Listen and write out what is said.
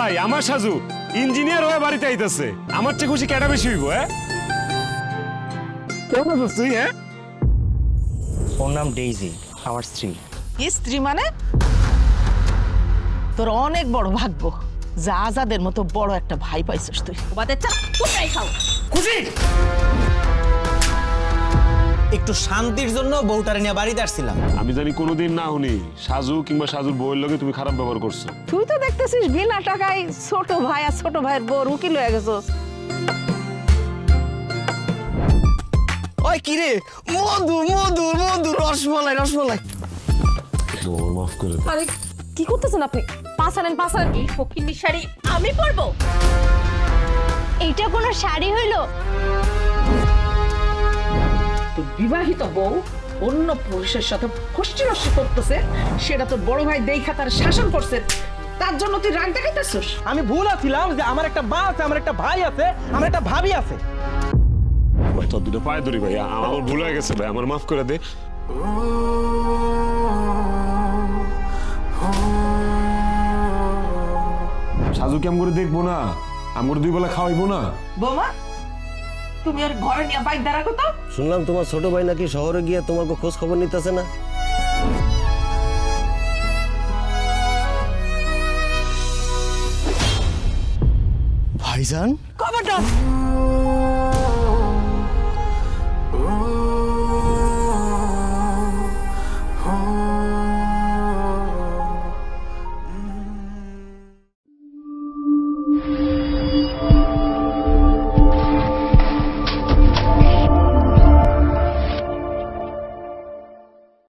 ভাই আমার সাজু ইঞ্জিনিয়ার হয়ে বাড়িতে আইতাছে আমার চেয়ে খুশি কেডা বেশি হইব কেমন আছিস তুই ওর নাম ডেইজি আমার স্ত্রী স্ত্রী মানে তোর অনেক বড় ভাগ্য যা যাদের মতো বড় একটা ভাই পাইছিস তুই বাদে চা তোমরাই খাও খুশি একটু শান্তির জন্য বউটারে নিয়ে বাড়িতে আসছিলাম আমি জানি কোনোদিন না শুনি সাজু কিংবা সাজুর বউয়ের লগে তুমি খারাপ ব্যবহার করছো তুই তো দেখতেছিস বিনা টাকায় ছোট ভাই আর ছোট ভাইয়ের বউ উকিল হয়ে গেছস ওই কি রে মধু মধু মধু রসমালাই রসমালাই মাফ করে আরে কি করতেছেন আপনি পাছালেন এই ফকিন্নি শাড়ি আমি পরবো এইটা কোনো শাড়ি হইলো তোর বিবাহিত বউ অন্য পুরুষের সাথে ফষ্টি নষ্টি করতেছে সেটা তোর বড় ভাই দেখা তার শাসন করছে তার জন্য তুই রাগ দেখাইতেছিস আমি ভুল আছিলাম যে আমার একটা মা আছে আমার একটা ভাই আছে আমার একটা ভাবি আছে ভাই তোর দুটো পায়ে ধরি ভাই আমার ভুল হয়ে গেছে ভাই আমার মাফ করে দে সাজু কেমন করে দেখবো না আমার দুই বেলা খাওয়াইবো না বৌমা তুমি আর ঘরে নিয়ে বাইক দাঁড়া করতো শুনলাম তোমার ছোট ভাই নাকি শহরে গিয়ে তোমাকে খোঁজ খবর নিতেছে না ভাইজান খবরদার